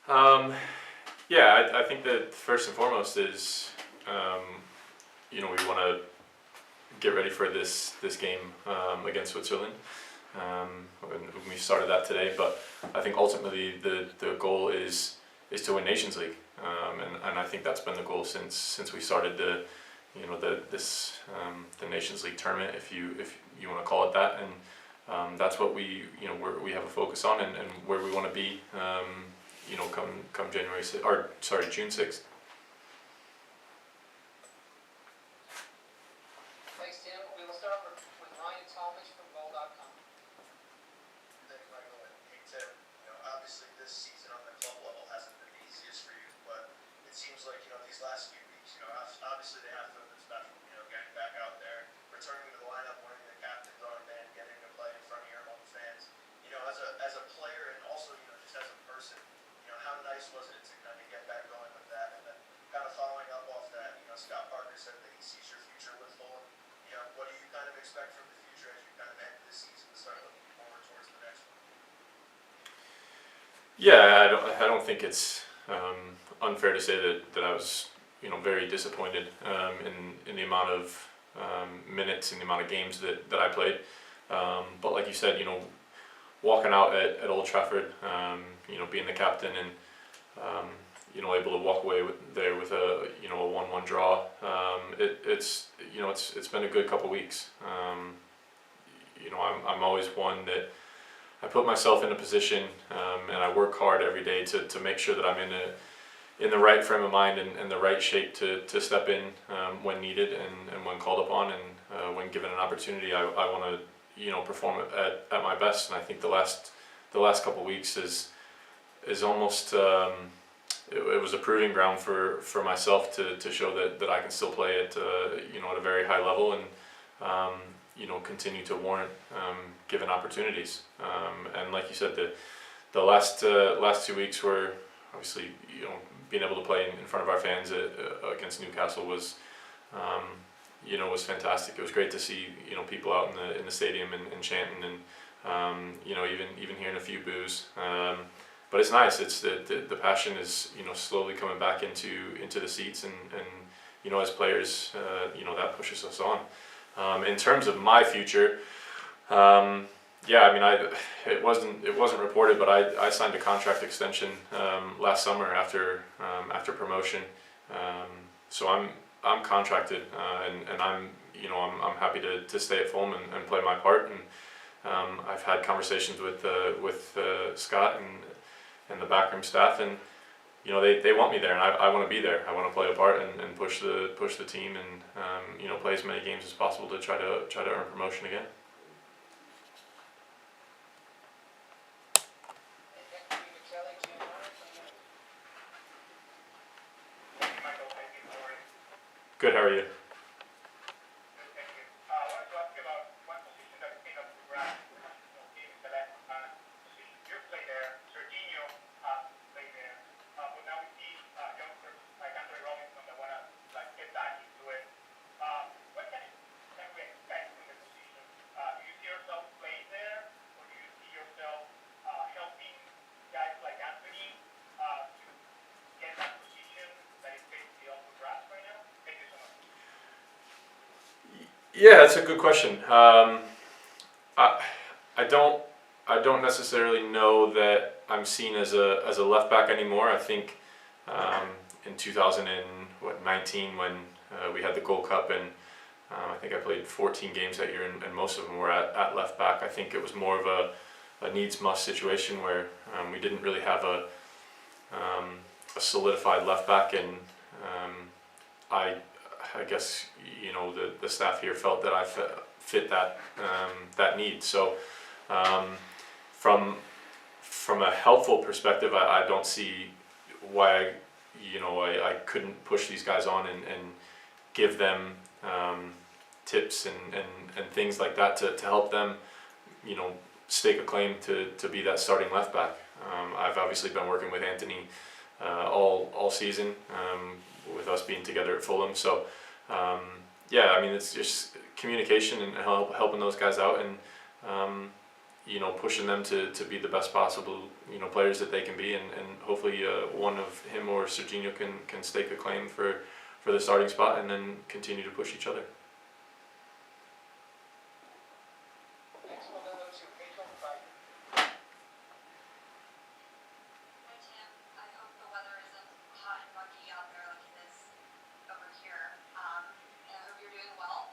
Um, yeah, I think that first and foremost is, we want to get ready for this game against Switzerland. And we started that today, but I think ultimately the goal is to win Nations League, and I think that's been the goal since we started the Nations League tournament, if you want to call it that, and that's what we have a focus on, and where we want to be, come June 6th. Thanks, Tim. We will start with Ryan Talmadge from Goal.com. Thanks, Michael. And hey, Tim, obviously this season on the club level hasn't been the easiest for you, but it seems like, these last few weeks, obviously they have to have been special, getting back out there, returning to the lineup, wearing the captain's armband, getting to play in front of your home fans. As a player and also, just as a person, how nice was it to kind of get back going with that? And then kind of following up off that, Scott Parker said that he sees your future with Fulham. What do you kind of expect from the future as you kind of end this season and start looking forward towards the next one? Yeah, I don't think it's unfair to say that I was very disappointed in the amount of minutes and the amount of games that I played. But like you said, walking out at Old Trafford, being the captain and able to walk away with a 1-1 draw. It's been a good couple weeks. I'm always one that I put myself in a position, and I work hard every day to make sure that I'm in the right frame of mind and the right shape to step in when needed and when called upon, and when given an opportunity, I want to perform at my best. And I think the last couple weeks is almost it was a proving ground for myself to show that I can still play at at a very high level, and continue to warrant given opportunities. And like you said, the last 2 weeks were obviously being able to play in front of our fans against Newcastle was was fantastic. It was great to see people out in the stadium and chanting, and even hearing a few boos. But it's nice. It's the passion is slowly coming back into the seats, and as players that pushes us on. In terms of my future, it wasn't reported, but I signed a contract extension last summer after promotion. So I'm contracted, and I'm happy to stay at Fulham and play my part. And I've had conversations with Scott and the backroom staff, and they want me there, and I want to be there. I want to play a part and push the team, and play as many games as possible to try to earn promotion again. Good, how are you? Yeah, that's a good question. I don't necessarily know that I'm seen as a left back anymore. I think in 2019 when we had the Gold Cup, and I think I played 14 games that year, and most of them were at left back. I think it was more of a needs must situation where we didn't really have a solidified left back, and I guess the staff here felt that I fit that need. So from a helpful perspective, I don't see why I couldn't push these guys on and give them tips and things like that to help them stake a claim to be that starting left back. I've obviously been working with Anthony all season, with us being together at Fulham. So it's just communication and helping those guys out, and pushing them to be the best possible, players that they can be, and hopefully one of him or Serginho can stake a claim for the starting spot and then continue to push each other. Next we'll go to Rachel Fight. Hi Tim, I hope the weather isn't hot and muggy out there like it is over here, and I hope you're doing well.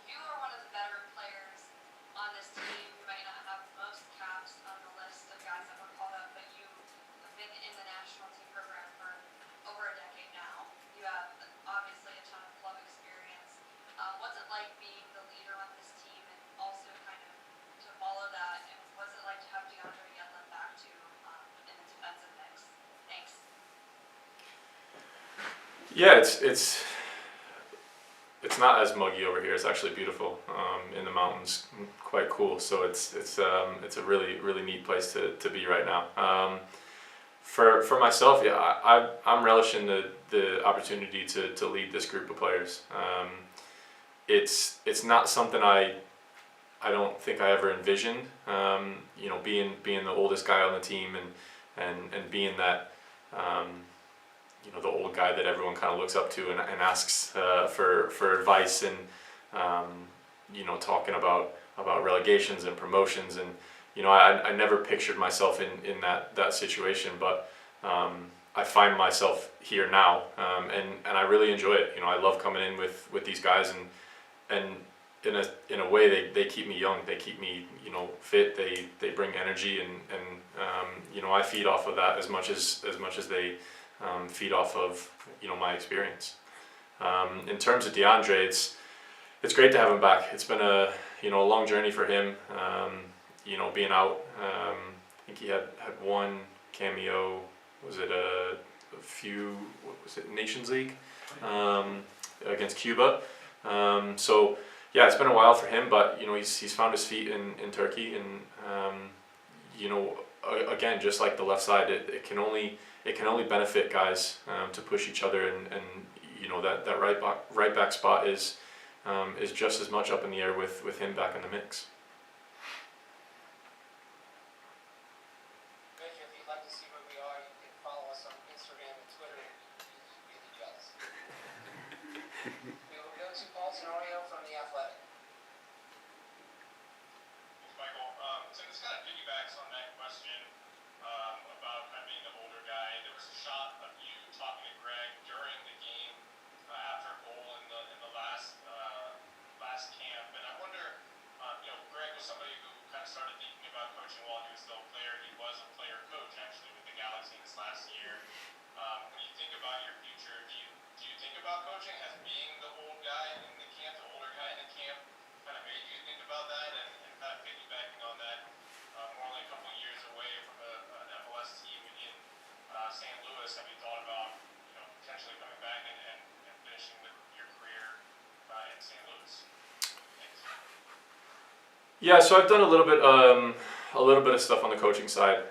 You are one of the veteran players on this team. You might not have most caps on the list of guys that were called up, but you have been in the national team program for over a decade now. You have obviously a ton of club experience. What's it like being the leader on this team, and also kind of to follow that, and what's it like to have DeAndre Yedlin back to in the defensive mix? Thanks. Yeah, it's not as muggy over here. It's actually beautiful in the mountains, quite cool. So it's a really neat place to be right now. For myself, yeah, I'm relishing the opportunity to lead this group of players. It's not something I don't think I ever envisioned. Being the oldest guy on the team and being that. The old guy that everyone kind of looks up to and asks for advice, and talking about relegations and promotions, and I never pictured myself in that situation, but I find myself here now, and I really enjoy it. I love coming in with these guys, and in a way they keep me young, they keep me fit, they bring energy, and I feed off of that as much as they feed off of my experience. In terms of DeAndre, it's great to have him back. It's been a long journey for him. Being out. I think he had one cameo. Was it a few? What was it? Nations League against Cuba. So yeah, it's been a while for him, but he's found his feet in Turkey, and again, just like the left side, it can only benefit guys to push each other, and that right back spot is just as much up in the air with him back in the mix. Rachel, if you'd like to see where we are, you can follow us on Instagram and Twitter. You'll be really jealous. We will go to Paul Tenorio from The Athletic. Thanks, Michael. So this kind of piggybacks on that question about kind of being the older guy. There was a shot of you talking to Greg during the game after a goal in the last camp, and I wonder, Greg was somebody who kind of started thinking about coaching while he was still a player. He was a player coach actually with the Galaxy this last year. When you think about your future, do you think about coaching as being the old guy in the camp, the older guy in the camp? Kind of made you think about that, and kind of piggybacking on that, we're only a couple of years away from an MLS team in St. Louis. Have you thought about potentially coming back and finishing with your career in St. Louis? Thanks. Yeah, so I've done a little bit of stuff on the coaching side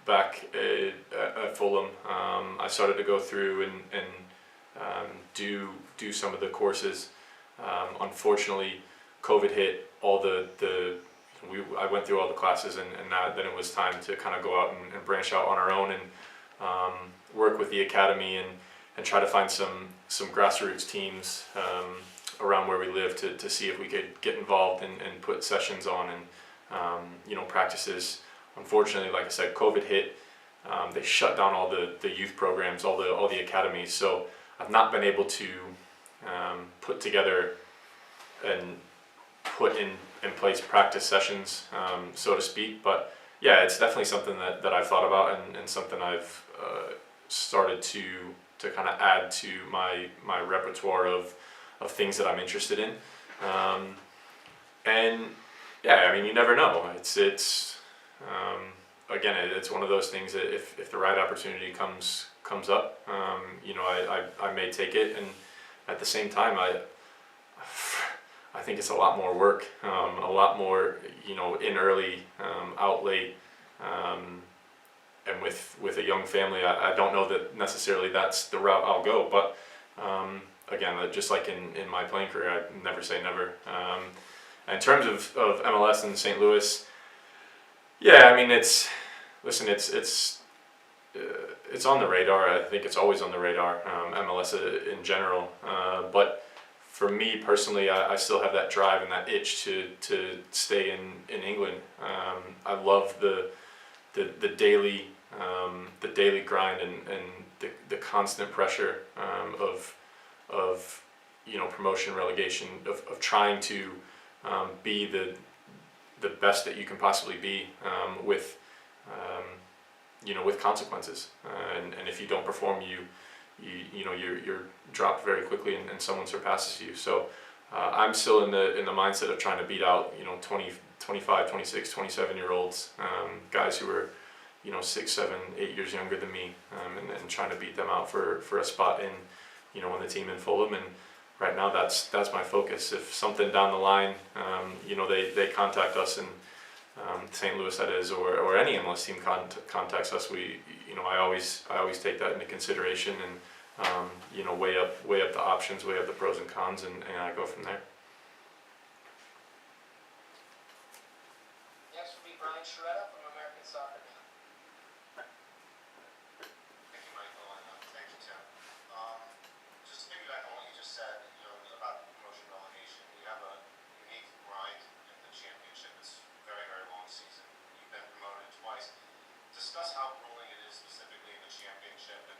back at Fulham. I started to go through and do some of the courses. Unfortunately, COVID hit. I went through all the classes, and then it was time to kind of go out and branch out on our own, and work with the academy and try to find some grassroots teams around where we live to see if we could get involved and put sessions on, and practices. Unfortunately, like I said, COVID hit. They shut down all the youth programs, all the academies. So I've not been able to put together and put in place practice sessions, so to speak. But yeah, it's definitely something that I've thought about, and something I've started to kind of add to my repertoire of things that I'm interested in. And yeah, I mean, you never know. It's again, it's one of those things that if the right opportunity comes up, I may take it, and at the same time, I think it's a lot more work, a lot more, in early, out late, and with a young family, I don't know that necessarily that's the route I'll go, but again, just like in my playing career, I never say never. In terms of MLS in St. Louis, yeah, I mean it's on the radar. I think it's always on the radar. MLS in general, but for me personally, I still have that drive and that itch to stay in England. I love the daily grind and the constant pressure of promotion, relegation, of trying to be the best that you can possibly be with with consequences. And if you don't perform, you're dropped very quickly and someone surpasses you. So I'm still in the mindset of trying to beat out 20, 25, 26, 27-year-olds, guys who are 6, 7, 8 years younger than me, and trying to beat them out for a spot in on the team in Fulham. And right now that's my focus. If something down the line, they contact us in St. Louis, that is, or any MLS team contacts us, I always take that into consideration and weigh up the options, weigh up the pros and cons, and I go from there. Next will be Brian Sheretta from American Soccer Now. Thank you, Michael, and thank you, Tim. Just to piggyback on what you just said, about promotion relegation, you have a unique grind in the championship. It's a very, very long season. You've been promoted twice. Discuss how grueling it is specifically in the championship and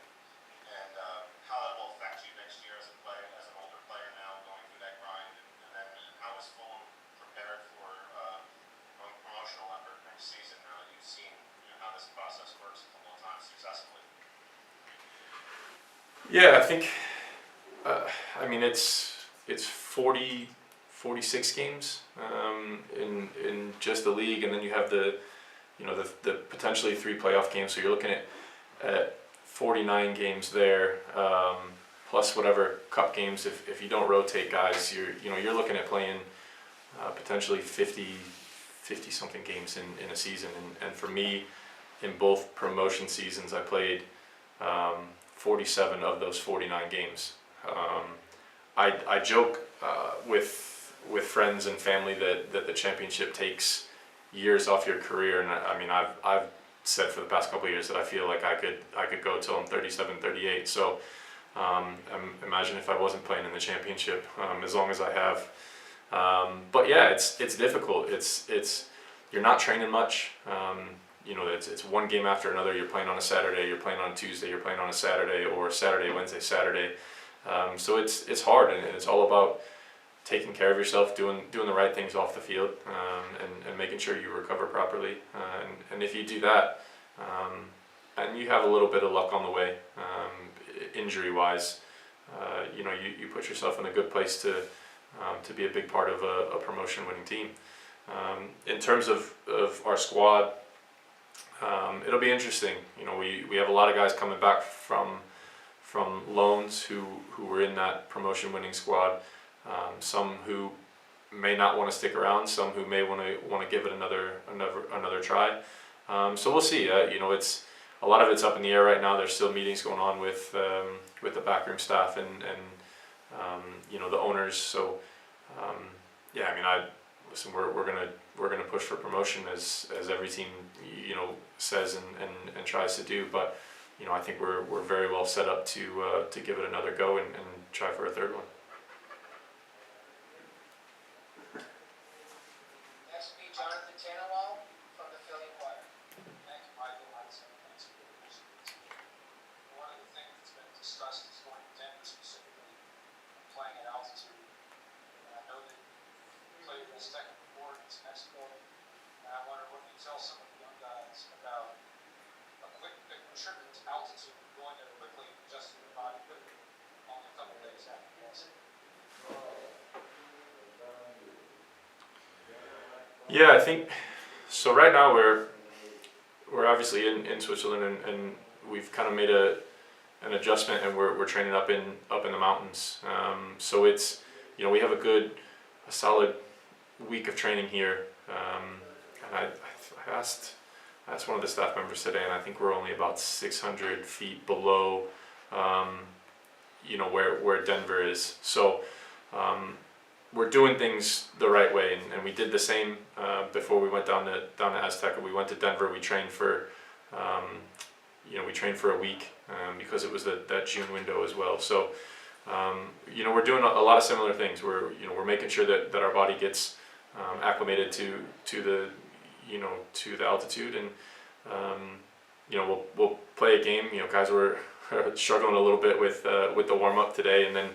how that will affect you next year as an older player now going through that grind, and then how is Fulham prepared for a promotional effort next season now that you've seen how this process works a couple of times successfully? Yeah, I think. It's 46 games in just the league, and then you have the potentially 3 playoff games. So you're looking at 49 games there, plus whatever cup games. If you don't rotate guys, you're looking at playing potentially 50 something games in a season. And for me, in both promotion seasons, I played 47 of those 49 games. I joke with friends and family that the championship takes years off your career, and I've said for the past couple of years that I feel like I could go till I'm 37, 38. So imagine if I wasn't playing in the championship as long as I have. But yeah, it's difficult. It's you're not training much. It's one game after another. You're playing on a Saturday, you're playing on a Tuesday, you're playing on a Saturday, or Saturday, Wednesday, Saturday. So it's hard, and it's all about taking care of yourself, doing the right things off the field, and making sure you recover properly. And if you do that, and you have a little bit of luck on the way, injury-wise, you put yourself in a good place to be a big part of a promotion-winning team. In terms of our squad, it'll be interesting. We have a lot of guys coming back from loans who were in that promotion-winning squad. Some who may not want to stick around, some who may want to give it another try. So we'll see. It's a lot of it's up in the air right now. There's still meetings going on with the backroom staff and the owners. So listen, we're gonna push for promotion as every team says and tries to do. But I think we're very well set up to give it another go and try for a third one. Next will be Jonathan Tannenwald from the Philly Inquirer. Thank you, Michael. I just have an answer to the question. One of the things that's been discussed is going to Denver specifically, playing at altitude. And I know that you played in this second before against Mexico. And I wonder what you tell some of the young guys about a quick trip into altitude, going there quickly, adjusting your body quickly, only a couple days after the accident. Yeah, I think so. Right now we're obviously in Switzerland, and we've kind of made an adjustment, and we're training up in the mountains. So it's we have a solid week of training here. And I asked one of the staff members today, and I think we're only about 600 feet below where Denver is. So we're doing things the right way, and we did the same before we went down to Azteca. We went to Denver. We trained for we trained for a week because it was that June window as well. So we're doing a lot of similar things. We're making sure that our body gets acclimated to the altitude, and we'll play a game. Guys were struggling a little bit with the warm up today, and then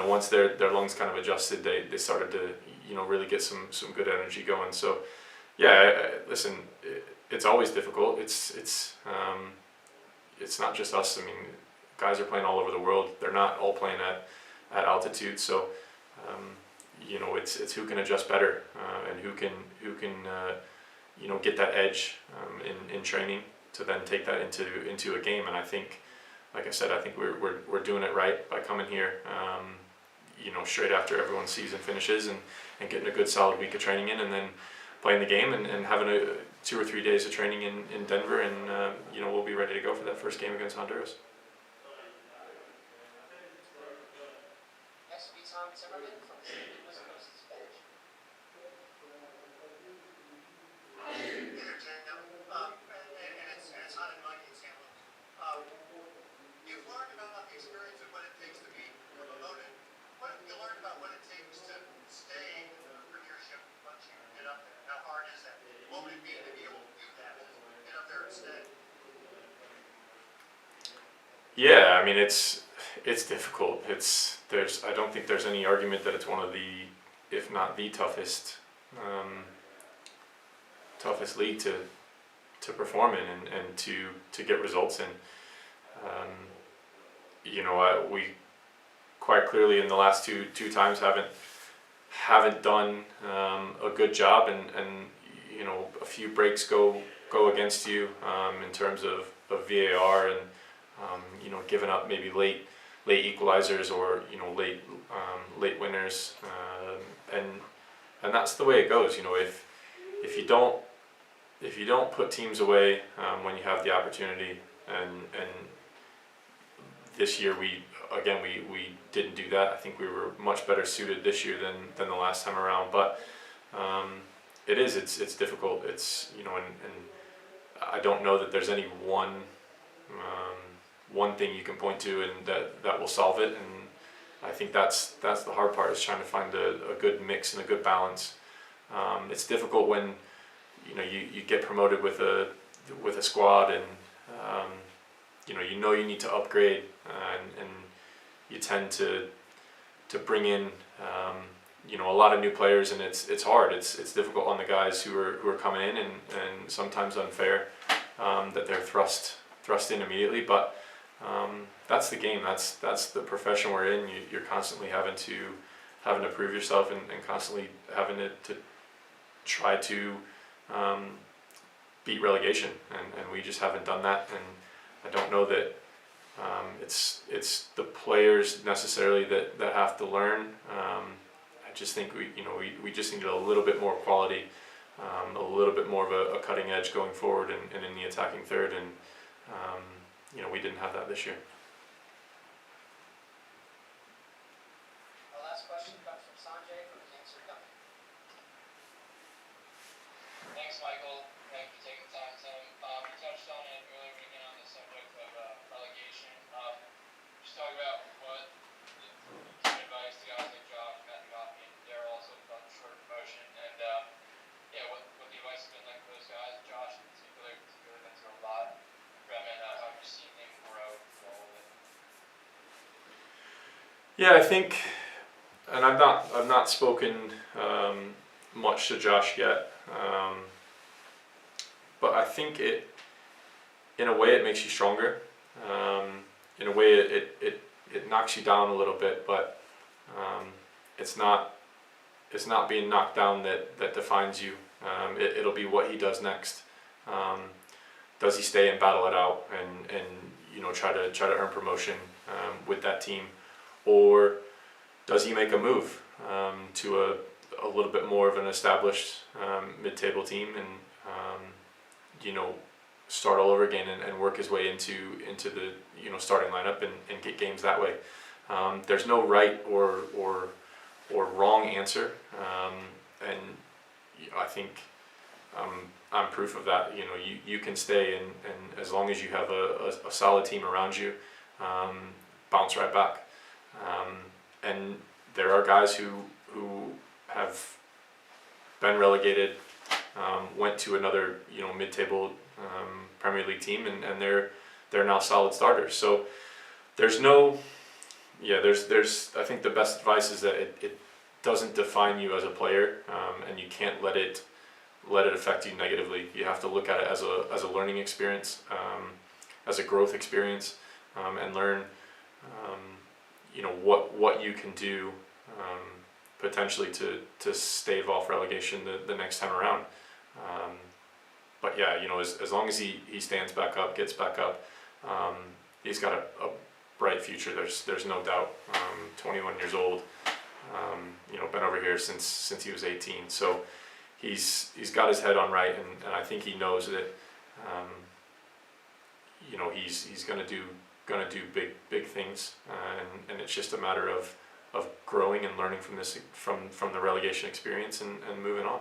once their lungs kind of adjusted, they started to really get some good energy going. So listen, it's always difficult. It's not just us. I mean, guys are playing all over the world. They're not all playing at altitude. So it's who can adjust better and who can get that edge in training to then take that into a game. And I think, like I said, I think we're doing it right by coming here straight after everyone's season finishes and getting a good solid week of training in, and then playing the game and having 2 or 3 days of training in Denver, and we'll be ready to go for that first game against Honduras. Next will be Tom Zimmerman from the West Coast's bench. Hey there, Tim. And it's hot and muggy in San Luis. You've learned about the experience of what it takes to be promoted. What have you learned about what it takes to stay in the premiership once you get up there? How hard is that? What would it be to be able to do that, to get up there and stay? Yeah, I mean it's difficult. I don't think there's any argument that it's one of the, if not the toughest league to perform in and to get results in. We quite clearly in the last two times haven't done a good job, and a few breaks go against you in terms of VAR and giving up maybe late equalizers or late winners, and that's the way it goes. If you don't put teams away when you have the opportunity, and this year we didn't do that. I think we were much better suited this year than the last time around, but it's difficult. It's and I don't know that there's any one thing you can point to and that will solve it. And I think that's the hard part, is trying to find a good mix and a good balance. It's difficult when you get promoted with a squad, and you need to upgrade, and you tend to bring in a lot of new players, and it's hard. It's difficult on the guys who are coming in, and sometimes unfair that they're thrust in immediately. But that's the game. That's the profession we're in. You're constantly having to prove yourself, and constantly having to try to beat relegation, and we just haven't done that. And I don't know that it's the players necessarily that have to learn. I just think we just need a little bit more quality, a little bit more of a cutting edge going forward, and in the attacking third, and we didn't have that this year. Our last question comes from Sanjay from the Answer Company. Thanks, Michael. Thank you for taking the time, Tim. You touched on it earlier when you get on the subject of relegation. Just talk about what you give advice to guys like Josh, Matthew Hockey, and Daryl, also about the short promotion, and what the advice has been like for those guys. Josh, in particular, been through a lot. Bremen, how have you seen him grow through all of it? Yeah, I think, and I've not spoken much to Josh yet, but I think in a way it makes you stronger. In a way it knocks you down a little bit, but it's not being knocked down that defines you. It'll be what he does next. Does he stay and battle it out and try to earn promotion with that team, or does he make a move to a little bit more of an established mid-table team, and start all over again and work his way into the starting lineup and get games that way. There's no right or wrong answer, and I think I'm proof of that. You know, you can stay, and as long as you have a solid team around you, bounce right back. And there are guys who have been relegated, went to another mid-table Premier League team, and they're now solid starters. So there's I think the best advice is that it doesn't define you as a player, and you can't let it affect you negatively. You have to look at it as a learning experience, as a growth experience, and learn what you can do potentially to stave off relegation the next time around. But yeah, as long as he stands back up, gets back up, he's got a bright future. There's no doubt. 21 years old, been over here since he was 18. So he's got his head on right, and I think he knows that he's gonna do big things, and it's just a matter of growing and learning from the relegation experience and moving on.